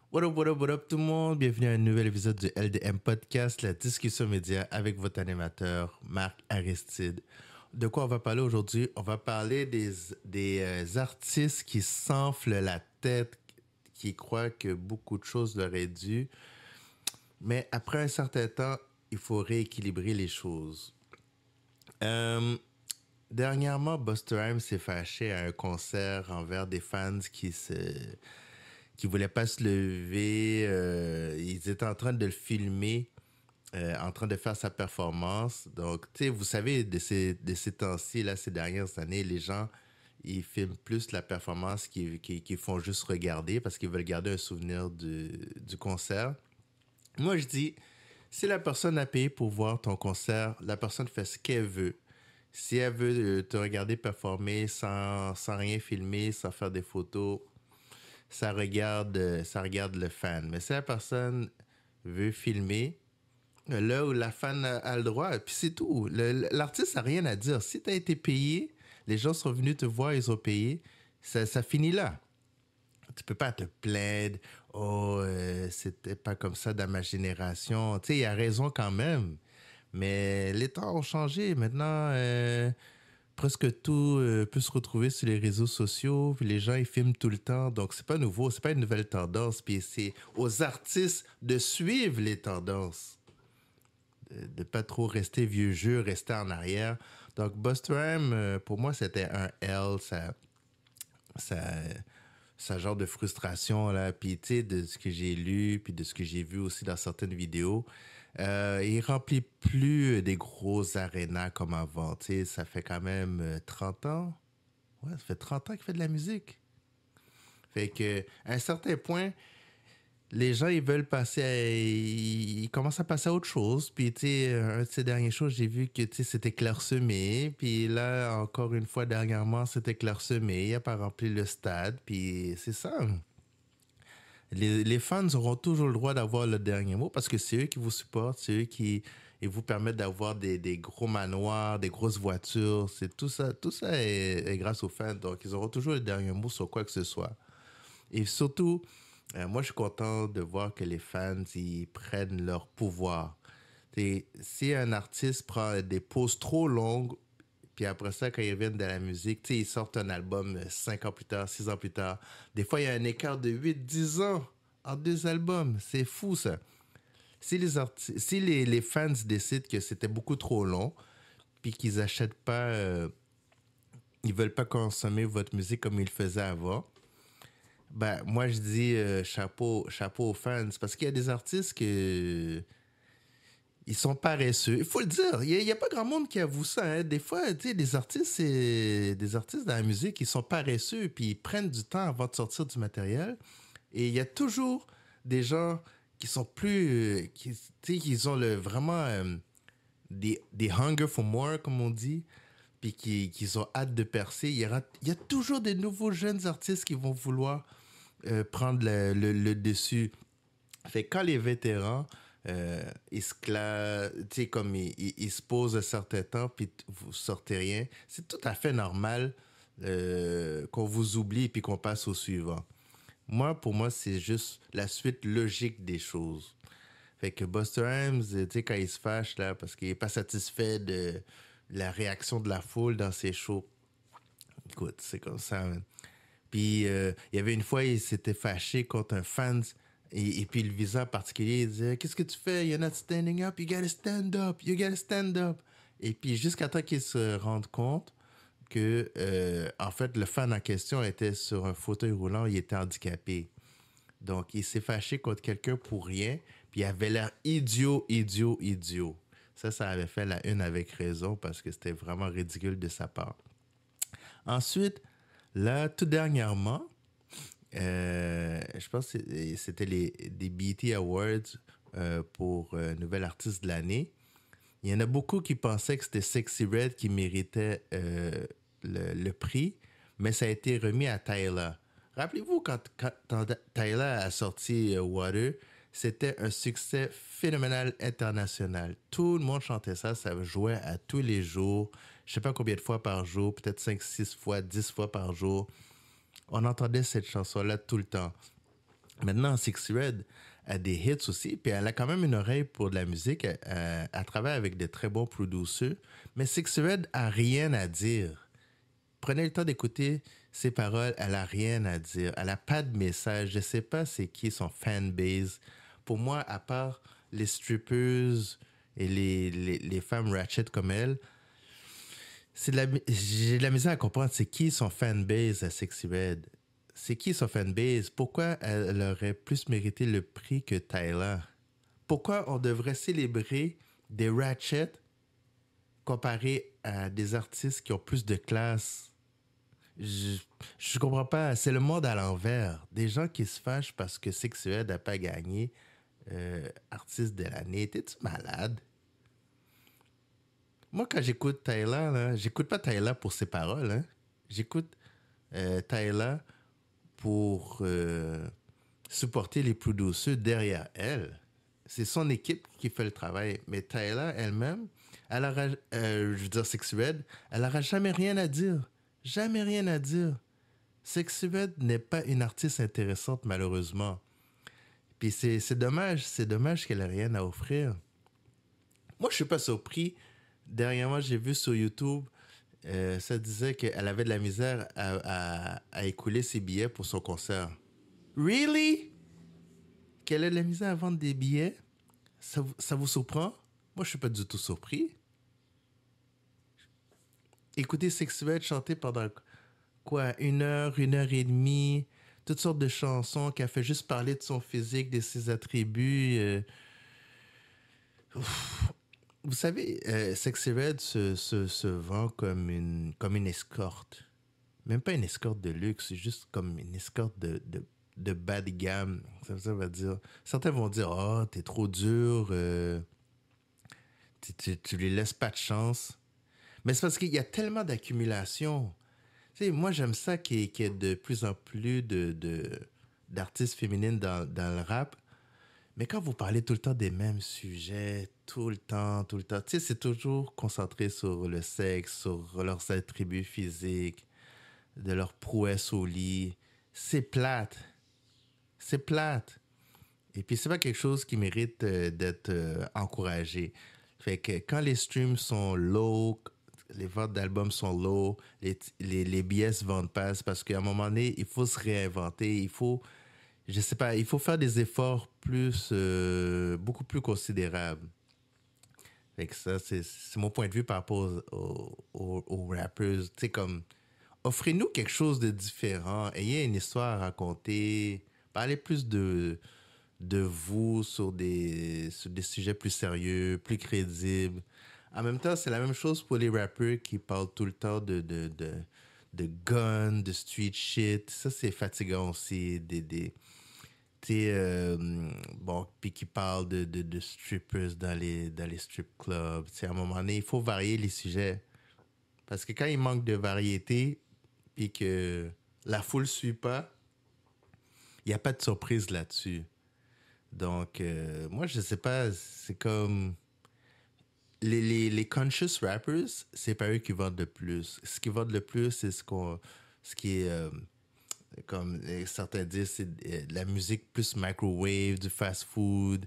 What up tout le monde? Bienvenue à un nouvel épisode du LDM Podcast, la discussion média avec votre animateur Marc Aristide. De quoi on va parler aujourd'hui? On va parler des artistes qui s'enflent la tête, qui croient que beaucoup de choses leur est dû, mais après un certain temps, il faut rééquilibrer les choses. Euh, Dernièrement, Busta Rhymes s'est fâché à un concert envers des fans qui voulaient pas se lever. Ils étaient en train de le filmer, en train de faire sa performance. Donc, tu sais, vous savez, de ces temps-ci, là, ces dernières années, les gens, ils filment plus la performance qu'ils font juste regarder parce qu'ils veulent garder un souvenir du concert. Moi, je dis, si la personne a payé pour voir ton concert, la personne fait ce qu'elle veut. Si elle veut te regarder performer sans rien filmer, sans faire des photos, ça regarde le fan. Mais si la personne veut filmer, là où la fan a le droit, puis c'est tout. L'artiste n'a rien à dire. Si tu as été payé, les gens sont venus te voir, ils ont payé, ça finit là. Tu peux pas te plaindre. Oh, c'était pas comme ça dans ma génération. Tu sais, il a raison quand même. Mais les temps ont changé. Maintenant, presque tout peut se retrouver sur les réseaux sociaux. Puis les gens, ils filment tout le temps. Donc, c'est pas nouveau. C'est pas une nouvelle tendance. Puis c'est aux artistes de suivre les tendances. De pas trop rester vieux jeu, rester en arrière. Donc, Busta Rhymes, pour moi, c'était un L. Ça, ça genre de frustration, là. Puis, tu sais, de ce que j'ai lu, puis de ce que j'ai vu aussi dans certaines vidéos, il remplit plus des gros arénas comme avant. Tu sais, ça fait quand même 30 ans. Ouais, ça fait 30 ans qu'il fait de la musique. Fait que, à un certain point, les gens, ils veulent passer ils commencent à passer à autre chose. Puis, tu sais, un de ces dernières choses, j'ai vu que, tu sais, c'était clairsemé. Puis là, encore une fois, dernièrement, c'était clairsemé. Il n'a pas rempli le stade. Puis c'est ça. Les fans auront toujours le droit d'avoir le dernier mot parce que c'est eux qui vous supportent, c'est eux qui ils vous permettent d'avoir des gros manoirs, des grosses voitures. C'est tout ça est grâce aux fans. Donc, ils auront toujours le dernier mot sur quoi que ce soit. Et surtout, moi, je suis content de voir que les fans, ils prennent leur pouvoir. Si un artiste prend des pauses trop longues, puis après ça, quand ils reviennent de la musique, ils sortent un album 5 ans plus tard, 6 ans plus tard. Des fois, il y a un écart de 8 10 ans en deux albums. C'est fou, ça. Si les fans décident que c'était beaucoup trop long, puis qu'ils achètent pas, ils veulent pas consommer votre musique comme ils le faisaient avant, ben, moi, je dis chapeau aux fans. Parce qu'il y a des artistes que ils sont paresseux. Il faut le dire. Il y a pas grand monde qui avoue ça. Hein. Des fois, tu sais, des artistes dans la musique, ils sont paresseux puis ils prennent du temps avant de sortir du matériel. Et il y a toujours des gens qui sont plus, tu sais, qui ont vraiment des hunger for more, comme on dit, puis qui ont hâte de percer. Il y a toujours des nouveaux jeunes artistes qui vont vouloir prendre le dessus. Fait que quand les vétérans, ils se tu sais, comme ils se posent un certain temps, puis vous sortez rien, c'est tout à fait normal qu'on vous oublie puis qu'on passe au suivant. Moi, pour moi, c'est juste la suite logique des choses. Fait que Busta Rhymes, tu sais, quand il se fâche, là, parce qu'il est pas satisfait de la réaction de la foule dans ses shows, écoute, c'est comme ça, man. Puis, il y avait une fois, il s'était fâché contre un fan. Et puis, le visage particulier, il disait qu'est-ce que tu fais? You're not standing up. You gotta stand up. You gotta stand up. Et puis, jusqu'à temps qu'il se rende compte que, en fait, le fan en question était sur un fauteuil roulant. Il était handicapé. Donc, il s'est fâché contre quelqu'un pour rien. Puis, il avait l'air idiot, idiot, idiot. Ça avait fait la une avec raison parce que c'était vraiment ridicule de sa part. Ensuite, là, tout dernièrement, je pense que c'était des BET Awards pour Nouvel Artiste de l'année. Il y en a beaucoup qui pensaient que c'était Sexy Red qui méritait le prix, mais ça a été remis à Tyler. Rappelez-vous, quand Tyler a sorti Water, c'était un succès phénoménal international. Tout le monde chantait ça, ça jouait à tous les jours. Je sais pas combien de fois par jour, peut-être 5 6 fois, 10 fois par jour. On entendait cette chanson-là tout le temps. Maintenant, Sexyy Red a des hits aussi, puis elle a quand même une oreille pour de la musique. Elle travaille avec de très bons producers, mais Sexyy Red a rien à dire. Prenez le temps d'écouter ses paroles, elle a rien à dire. Elle a pas de message. Je sais pas c'est qui son fanbase. Pour moi, à part les strippers et les femmes ratchet comme elle, j'ai de la misère à comprendre c'est qui son fanbase à Sexyy Red. C'est qui son fanbase? Pourquoi elle aurait plus mérité le prix que Tyler? Pourquoi on devrait célébrer des ratchets comparé à des artistes qui ont plus de classe? Je, je comprends pas. C'est le monde à l'envers. Des gens qui se fâchent parce que Sexyy Red n'a pas gagné artiste de l'année. T'es-tu malade? Moi, quand j'écoute Tyler, là, j'écoute pas Tyler pour ses paroles. Hein. J'écoute Tyler pour supporter les producers derrière elle. C'est son équipe qui fait le travail. Mais Tyler elle-même, je veux dire Sexyy Red, elle n'aura jamais rien à dire. Jamais rien à dire. Sexyy Red n'est pas une artiste intéressante, malheureusement. Puis c'est dommage qu'elle ait rien à offrir. Moi, je suis pas surpris. Dernièrement, j'ai vu sur YouTube, ça disait qu'elle avait de la misère à écouler ses billets pour son concert. Really? Qu'elle ait de la misère à vendre des billets? Ça vous surprend? Moi, je suis pas du tout surpris. Écoutez Sexyy Red chanter pendant quoi, une heure et demie, toutes sortes de chansons qui a fait juste parler de son physique, de ses attributs. Vous savez, Sexyy Red se vend comme une escorte. Même pas une escorte de luxe, c'est juste comme une escorte de bas de gamme. Ça va dire. Certains vont dire, oh, t'es trop dur, tu lui laisses pas de chance. Mais c'est parce qu'il y a tellement d'accumulation. Tu sais, moi, j'aime ça qu'il y ait de plus en plus d'artistes féminines dans le rap. Mais quand vous parlez tout le temps des mêmes sujets, tout le temps, tu sais, c'est toujours concentré sur le sexe, sur leurs attributs physiques, de leur prouesse au lit. C'est plate. C'est plate. Et puis, c'est pas quelque chose qui mérite d'être encouragé. Fait que quand les streams sont low, les ventes d'albums sont low, les billets se vendent pas, c'est parce qu'à un moment donné, il faut se réinventer, je sais pas, il faut faire des efforts beaucoup plus considérables. Fait que ça, c'est mon point de vue par rapport aux rappers. Tu sais, comme, offrez-nous quelque chose de différent, ayez une histoire à raconter, parlez plus de vous sur des sujets plus sérieux, plus crédibles. En même temps, c'est la même chose pour les rappers qui parlent tout le temps de guns, de street shit. Ça, c'est fatigant aussi. Bon, puis qui parlent de strippers dans les strip clubs. À un moment donné, il faut varier les sujets. Parce que quand il manque de variété, puis que la foule ne suit pas, il n'y a pas de surprise là-dessus. Donc, moi, je sais pas, c'est comme... Les conscious rappers, c'est pas eux qui vendent le plus. Ce qui vendent le plus, c'est ce qui est, comme certains disent, c'est de la musique plus microwave, du fast food,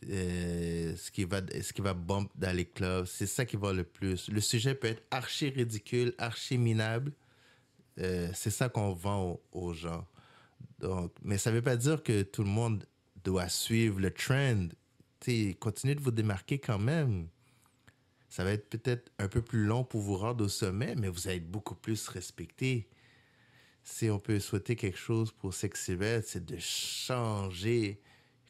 ce qui va bump dans les clubs. C'est ça qui vend le plus. Le sujet peut être archi ridicule, archi minable. C'est ça qu'on vend aux gens. Donc, mais ça veut pas dire que tout le monde doit suivre le trend. T'sais, continuez de vous démarquer quand même. Ça va être peut-être un peu plus long pour vous rendre au sommet, mais vous allez être beaucoup plus respecté. Si on peut souhaiter quelque chose pour Sexyy Red, c'est de changer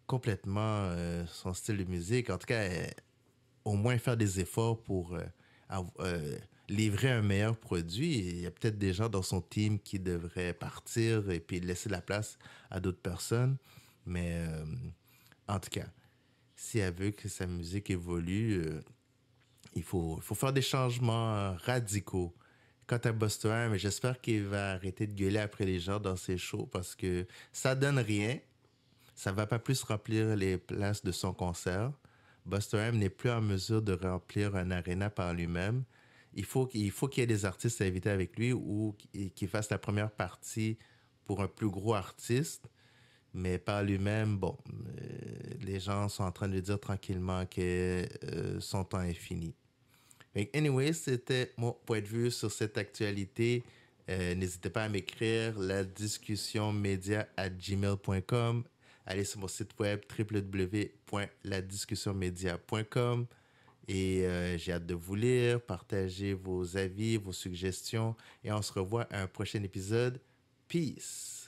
complètement son style de musique. En tout cas, au moins faire des efforts pour livrer un meilleur produit. Il y a peut-être des gens dans son team qui devraient partir et puis laisser la place à d'autres personnes. Mais en tout cas, si elle veut que sa musique évolue, il faut faire des changements radicaux. Quant à Busta Rhymes, j'espère qu'il va arrêter de gueuler après les gens dans ses shows parce que ça donne rien. Ça va pas plus remplir les places de son concert. Busta Rhymes n'est plus en mesure de remplir un aréna par lui-même. Il faut qu'il y ait des artistes invités avec lui ou qu'il fasse la première partie pour un plus gros artiste. Mais par lui-même, bon, les gens sont en train de dire tranquillement que son temps est fini. Mais anyway, c'était mon point de vue sur cette actualité. N'hésitez pas à m'écrire la discussion média@gmail.com. Allez sur mon site web www.ladiscussionmedia.com et j'ai hâte de vous lire, partager vos avis, vos suggestions et on se revoit à un prochain épisode. Peace!